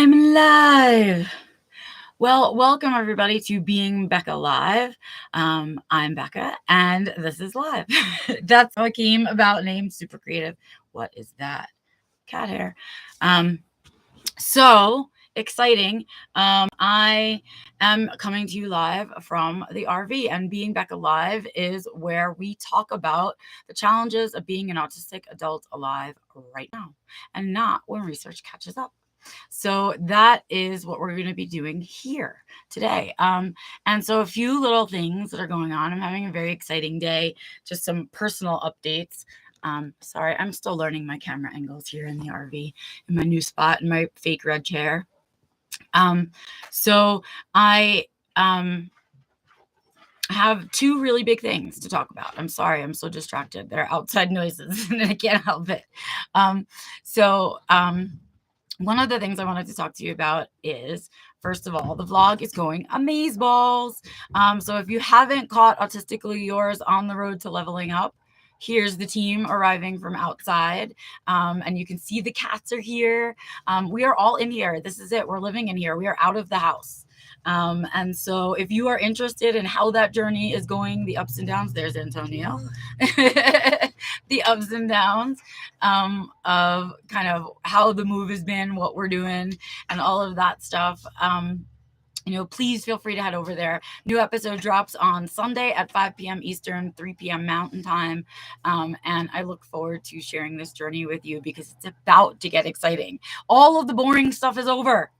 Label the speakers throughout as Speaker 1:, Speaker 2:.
Speaker 1: I'm live. Well, welcome everybody to Being Becca Live. I'm Becca and this is live. That's how it came about, name super creative. What is that? Cat hair. So exciting. I am coming to you live from the RV, and Being Becca Live is where we talk about the challenges of being an autistic adult alive right now and not when research catches up. So that is what we're going to be doing here today. And so a few little things that are going on. I'm having a very exciting day, just some personal updates. Sorry, I'm still learning my camera angles here in the RV in my new spot in my fake red chair. So I have two really big things to talk about. I'm sorry, I'm so distracted. They're outside noises and I can't help it. One of the things I wanted to talk to you about is, first of all, the vlog is going amazeballs. So if you haven't caught Autistically Yours on the road to leveling up, here's the team arriving from outside. And you can see the cats are here. We are all in here. This is it. We're living in here. We are out of the house. And so if you are interested in how that journey is going, the ups and downs, there's Antonio, the ups and downs of kind of how the move has been, what we're doing, and all of that stuff. Please feel free to head over there. New episode drops on Sunday at 5 p.m. Eastern, 3 p.m. Mountain Time. And I look forward to sharing this journey with you because it's about to get exciting. All of the boring stuff is over.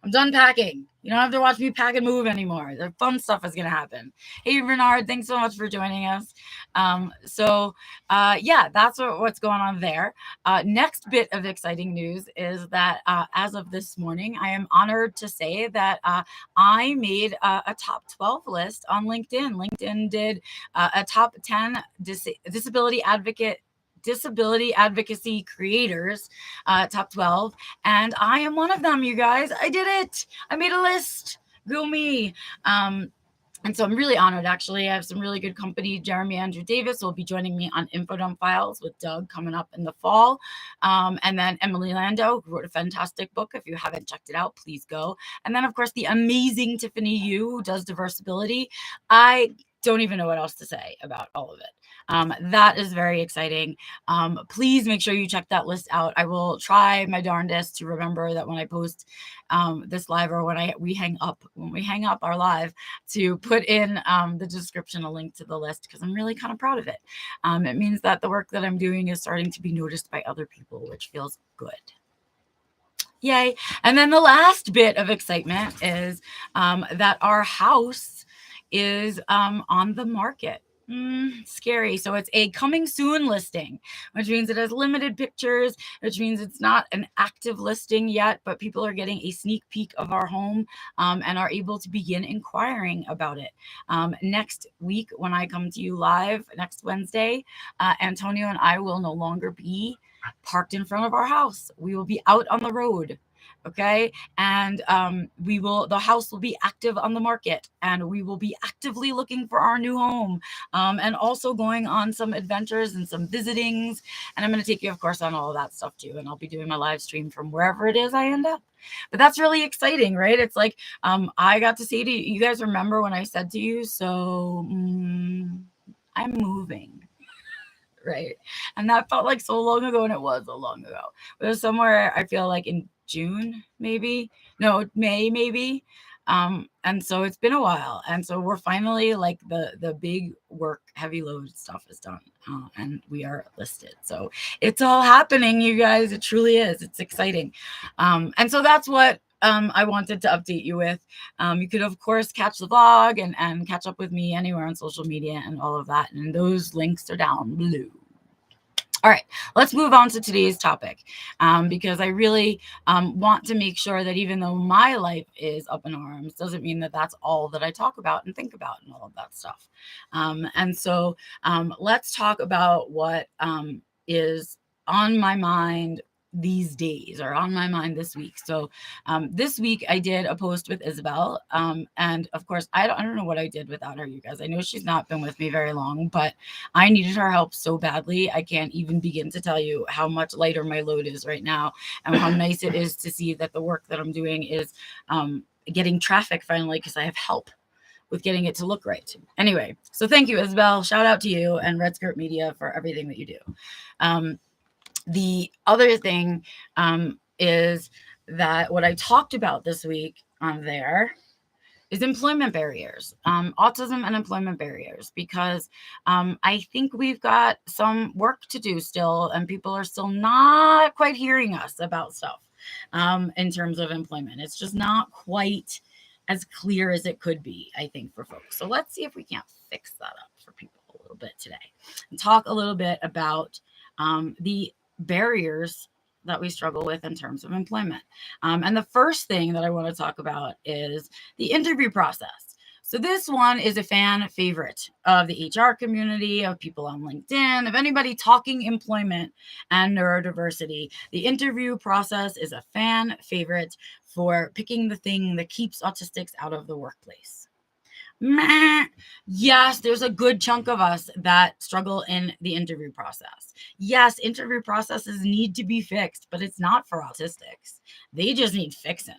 Speaker 1: I'm done packing. You don't have to watch me pack and move anymore. The fun stuff is going to happen. Hey, Renard, thanks so much for joining us. That's what's going on there. Next bit of exciting news is that as of this morning, I am honored to say that I made a top 12 list on LinkedIn. LinkedIn did a top 10 disability advocacy creators, top 12, and I am one of them, you guys. I did it. I made a list. Go me. And so I'm really honored, actually. I have some really good company. Jeremy Andrew Davis will be joining me on Infodump Files with Doug coming up in the fall. And then Emily Lando, who wrote a fantastic book. If you haven't checked it out, please go. And then, of course, the amazing Tiffany Yu, who does Diversability. I don't even know what else to say about all of it. That is very exciting. Please make sure you check that list out. I will try my darndest to remember that when I post this live, or when we hang up our live, to put in the description a link to the list, because I'm really kind of proud of it. It means that the work that I'm doing is starting to be noticed by other people, which feels good. Yay. And then the last bit of excitement is that our house is on the market. Scary. So it's a coming soon listing, which means it has limited pictures, which means it's not an active listing yet, but people are getting a sneak peek of our home and are able to begin inquiring about it. Next week, when I come to you live next Wednesday, Antonio and I will no longer be parked in front of our house. We will be out on the road. Okay. And the house will be active on the market, and we will be actively looking for our new home, and also going on some adventures and some visitings. And I'm going to take you, of course, on all of that stuff too. And I'll be doing my live stream from wherever it is I end up. But that's really exciting, right? It's like, I got to say to you guys, remember when I said to you, so I'm moving. Right. And that felt like so long ago, and it was so long ago. It was somewhere, I feel like in June, maybe. No, May, maybe. And so it's been a while. And so we're finally, like, the big work, heavy load stuff is done. And we are listed. So it's all happening, you guys. It truly is. It's exciting. And so that's what I wanted to update you with. You could, of course, catch the vlog and catch up with me anywhere on social media and all of that. And those links are down below. All right, let's move on to today's topic, because I really want to make sure that even though my life is up in arms, doesn't mean that that's all that I talk about and think about and all of that stuff. And so let's talk about what is on my mind these days, or on my mind this week. So this week I did a post with Isabel, and of course I don't know what I did without her, you guys. I know she's not been with me very long, but I needed her help so badly. I can't even begin to tell you how much lighter my load is right now, and how nice it is to see that the work that I'm doing is getting traffic finally, because I have help with getting it to look right. Anyway, so thank you, Isabel. Shout out to you and Red Skirt Media for everything that you do. The other thing is that what I talked about this week on there is employment barriers, autism and employment barriers, because I think we've got some work to do still, and people are still not quite hearing us about stuff in terms of employment. It's just not quite as clear as it could be, I think, for folks. So let's see if we can't fix that up for people a little bit today, and talk a little bit about the barriers that we struggle with in terms of employment. And the first thing that I want to talk about is the interview process. So this one is a fan favorite of the HR community, of people on LinkedIn, of anybody talking employment and neurodiversity. The interview process is a fan favorite for picking the thing that keeps autistics out of the workplace. Yes, there's a good chunk of us that struggle in the interview process. Yes, interview processes need to be fixed, but it's not for autistics. They just need fixing,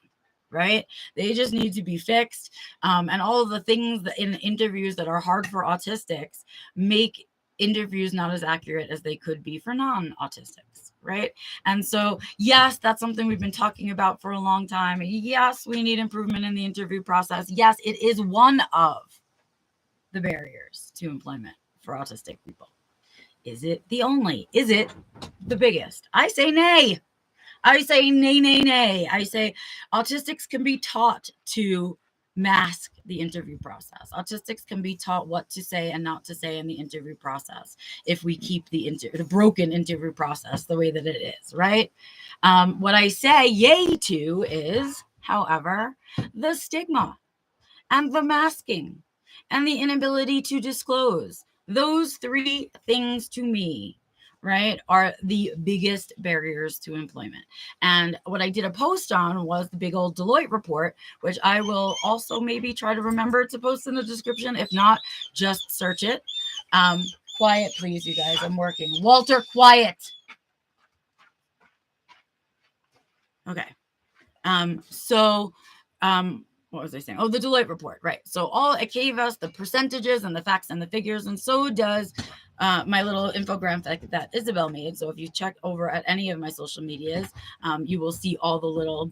Speaker 1: right? They just need to be fixed. And all of the things that in interviews that are hard for autistics make interviews not as accurate as they could be for non-autistics, right? And so, yes, that's something we've been talking about for a long time. Yes, we need improvement in the interview process. Yes, it is one of the barriers to employment for autistic people. Is it the only? Is it the biggest? I say nay. I say nay, nay, nay. I say autistics can be taught to mask the interview process. Autistics can be taught what to say and not to say in the interview process if we keep the broken interview process the way that it is, right? What I say yay to is, however, the stigma and the masking and the inability to disclose. Those three things to me, right, are the biggest barriers to employment. And what I did a post on was the big old Deloitte report, which I will also maybe try to remember to post in the description. If not, just search it. Quiet, please, you guys. I'm working. Walter, quiet. Okay. What was I saying? Oh, the Deloitte report, right? So it gave us the percentages and the facts and the figures, and so does my little infographic that Isabel made. So if you check over at any of my social medias, you will see all the little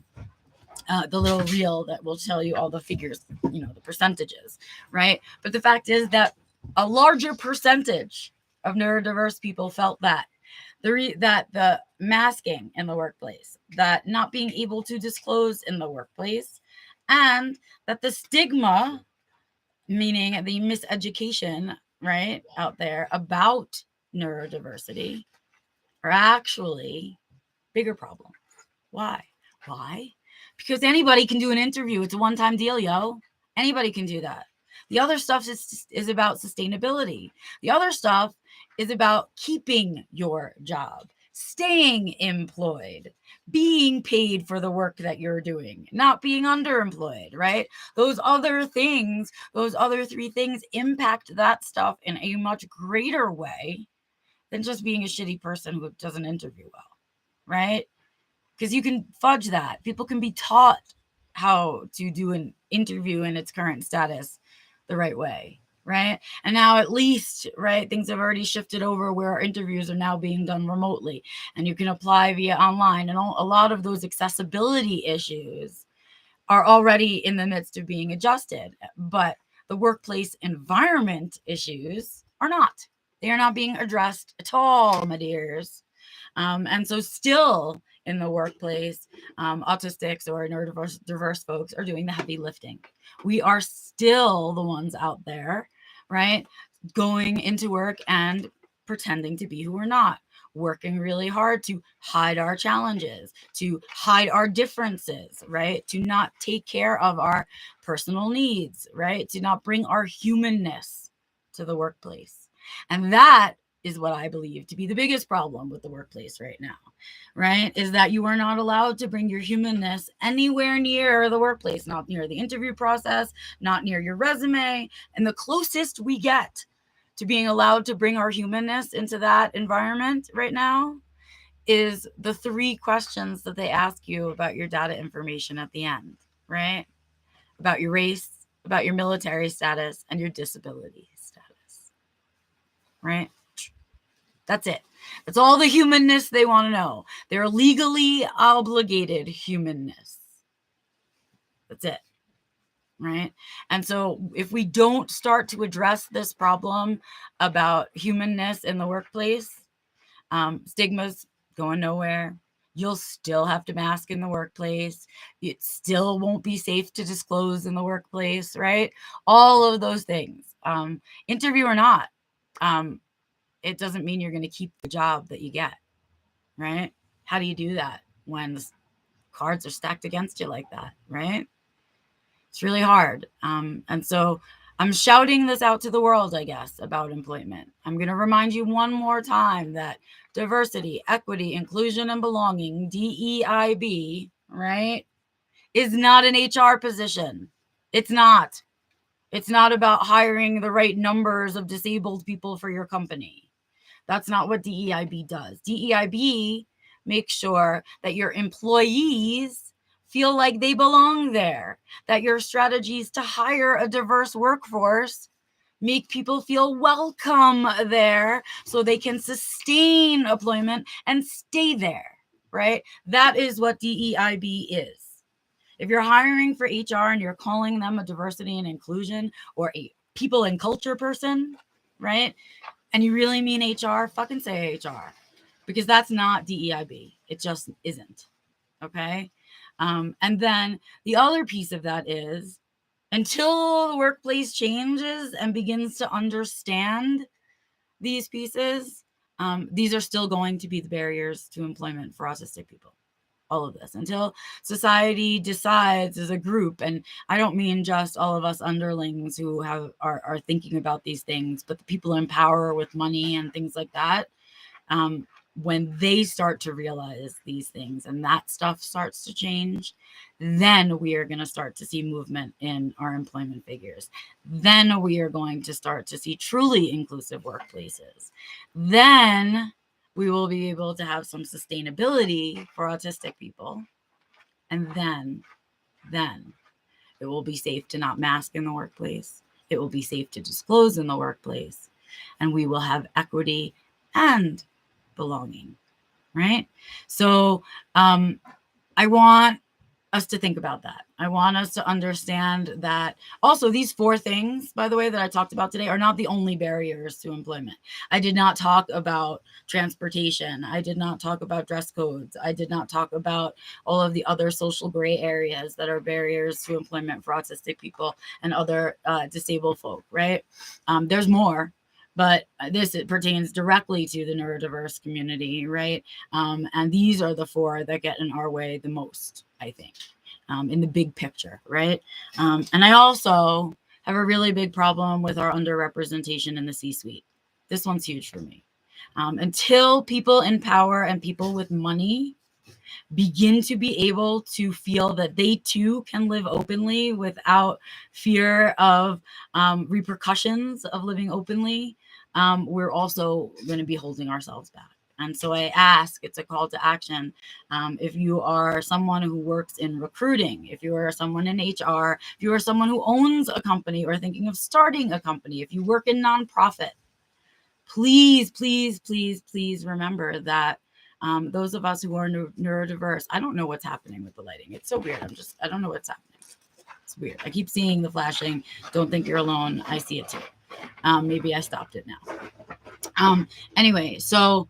Speaker 1: reel that will tell you all the figures, the percentages, right? But the fact is that a larger percentage of neurodiverse people felt that the masking in the workplace, that not being able to disclose in the workplace, and that the stigma, meaning the miseducation, right, out there about neurodiversity, are actually bigger problems. Why? Because anybody can do an interview. It's a one-time deal, yo. Anybody can do that. The other stuff is about sustainability. The other stuff is about keeping your job, staying employed, being paid for the work that you're doing, not being underemployed, right? Those other things, those other three things impact that stuff in a much greater way than just being a shitty person who doesn't interview well, right? Because you can fudge that. People can be taught how to do an interview in its current status the right way, right? And now at least, right, things have already shifted over where our interviews are now being done remotely, and you can apply via online, and a lot of those accessibility issues are already in the midst of being adjusted. But the workplace environment issues are not. They are not being addressed at all, my dears. And so still in the workplace, autistics or neurodiverse folks are doing the heavy lifting. We are still the ones out there, right, going into work and pretending to be who we're not, working really hard to hide our challenges, to hide our differences, right, to not take care of our personal needs, right, to not bring our humanness to the workplace. And that is what I believe to be the biggest problem with the workplace right now, right? Is that you are not allowed to bring your humanness anywhere near the workplace, not near the interview process, not near your resume. And the closest we get to being allowed to bring our humanness into that environment right now is the 3 questions that they ask you about your data information at the end, right? About your race, about your military status, and your disability status, right? That's it. That's all the humanness they want to know. Their legally obligated humanness. That's it. Right? And so if we don't start to address this problem about humanness in the workplace, stigma's going nowhere. You'll still have to mask in the workplace. It still won't be safe to disclose in the workplace, right? All of those things. Interview or not, it doesn't mean you're going to keep the job that you get, right? How do you do that when the cards are stacked against you like that, right? It's really hard. And so I'm shouting this out to the world, I guess, about employment. I'm going to remind you one more time that diversity, equity, inclusion, and belonging, DEIB, right, is not an HR position. It's not. It's not about hiring the right numbers of disabled people for your company. That's not what DEIB does. DEIB makes sure that your employees feel like they belong there, that your strategies to hire a diverse workforce make people feel welcome there so they can sustain employment and stay there, right? That is what DEIB is. If you're hiring for HR and you're calling them a diversity and inclusion or a people and culture person, right? And you really mean HR, fucking say HR, because that's not DEIB. It just isn't. Okay. And then the other piece of that is until the workplace changes and begins to understand these pieces, these are still going to be the barriers to employment for autistic people. All of this until society decides as a group, and I don't mean just all of us underlings who are thinking about these things, but the people in power with money and things like that, when they start to realize these things and that stuff starts to change, then we are going to start to see movement in our employment figures. Then we are going to start to see truly inclusive workplaces. Then we will be able to have some sustainability for autistic people. And then it will be safe to not mask in the workplace. It will be safe to disclose in the workplace. And we will have equity and belonging, right? So I want us to think about that. I want us to understand that also these 4 things, by the way, that I talked about today are not the only barriers to employment. I did not talk about transportation. I did not talk about dress codes. I did not talk about all of the other social gray areas that are barriers to employment for autistic people and other disabled folk, right? There's more. But it pertains directly to the neurodiverse community, right? And these are the 4 that get in our way the most, I think, in the big picture, right? And I also have a really big problem with our underrepresentation in the C-suite. This one's huge for me. Until people in power and people with money begin to be able to feel that they too can live openly without fear of repercussions of living openly, we're also going to be holding ourselves back. And so I ask, it's a call to action. If you are someone who works in recruiting, if you are someone in HR, if you are someone who owns a company or thinking of starting a company, if you work in nonprofit, please, please, please, please remember that those of us who are neurodiverse, I don't know what's happening with the lighting. It's so weird. I don't know what's happening. It's weird. I keep seeing the flashing. Don't think you're alone. I see it too. Maybe I stopped it now. Anyway, so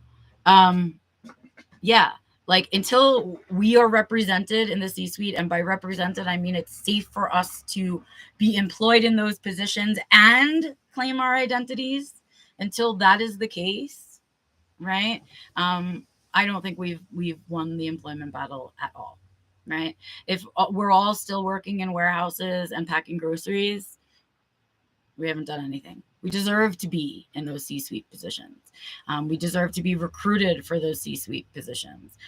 Speaker 1: yeah, like until we are represented in the C-suite, and by represented, I mean it's safe for us to be employed in those positions and claim our identities. Until that is the case, right? I don't think we've won the employment battle at all, right? If we're all still working in warehouses and packing groceries, we haven't done anything. We deserve to be in those C-suite positions. We deserve to be recruited for those C-suite positions,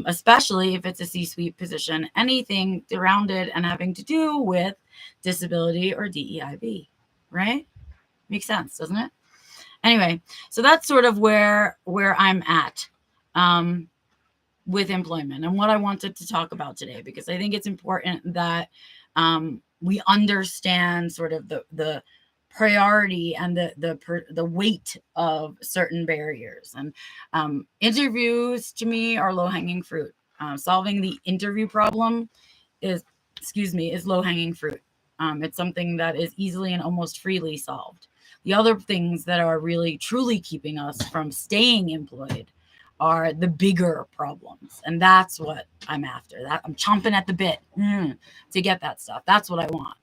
Speaker 1: especially if it's a C-suite position, anything surrounded and having to do with disability or DEIB, right? Makes sense, doesn't it? Anyway, so that's sort of where I'm at with employment and what I wanted to talk about today, because I think it's important that we understand sort of the priority and the weight of certain barriers. And interviews to me are low-hanging fruit. Solving the interview problem is low-hanging fruit. It's something that is easily and almost freely solved. The other things that are really truly keeping us from staying employed are the bigger problems, and that's what I'm after. That I'm chomping at the bit to get that stuff. That's what I want.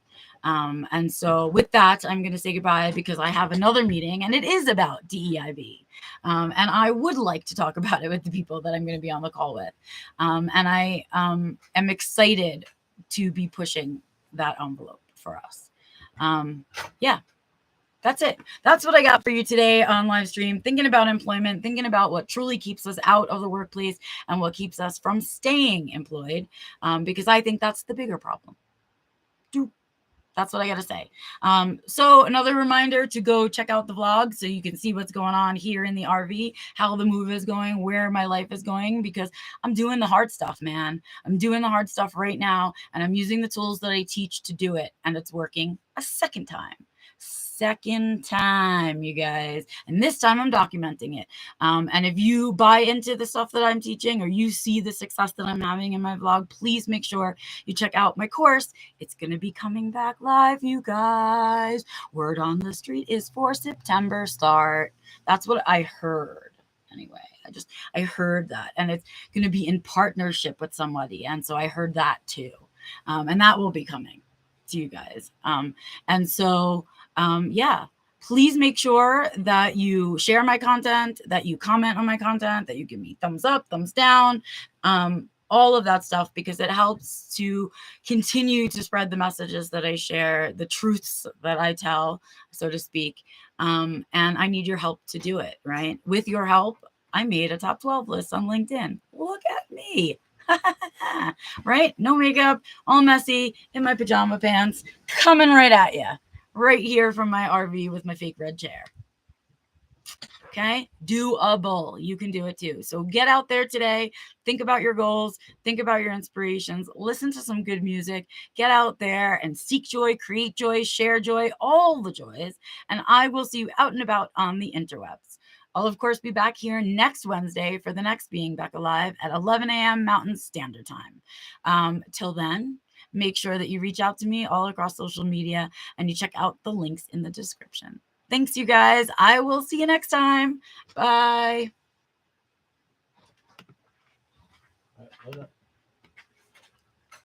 Speaker 1: And so with that, I'm going to say goodbye because I have another meeting, and it is about DEIB. And I would like to talk about it with the people that I'm going to be on the call with. And I am excited to be pushing that envelope for us. Yeah. That's it. That's what I got for you today on live stream. Thinking about employment, thinking about what truly keeps us out of the workplace and what keeps us from staying employed, because I think that's the bigger problem. That's what I got to say. So another reminder to go check out the vlog so you can see what's going on here in the RV, how the move is going, where my life is going, because I'm doing the hard stuff, man. I'm doing the hard stuff right now, and I'm using the tools that I teach to do it, and it's working a second time, you guys. And this time I'm documenting it. And if you buy into the stuff that I'm teaching, or you see the success that I'm having in my vlog, please make sure you check out my course. It's going to be coming back live, you guys. Word on the street is for September start. That's what I heard. Anyway, I heard that, and it's going to be in partnership with somebody. And so I heard that too. And that will be coming to you guys. And so, yeah, please make sure that you share my content, that you comment on my content, that you give me thumbs up, thumbs down, all of that stuff, because it helps to continue to spread the messages that I share, the truths that I tell, so to speak. And I need your help to do it, right? With your help, I made a top 12 list on LinkedIn. Look at me. Right? No makeup, all messy, in my pajama pants, coming right at you. Right here from my RV with my fake red chair. Okay? Doable. You can do it too. So get out there today. Think about your goals. Think about your inspirations. Listen to some good music. Get out there and seek joy, create joy, share joy, all the joys. And I will see you out and about on the interwebs. I'll, of course, be back here next Wednesday for the next Being Becca Live at 11 a.m. Mountain Standard Time. Till then, make sure that you reach out to me all across social media and you check out the links in the description. Thanks, you guys. I will see you next time. Bye.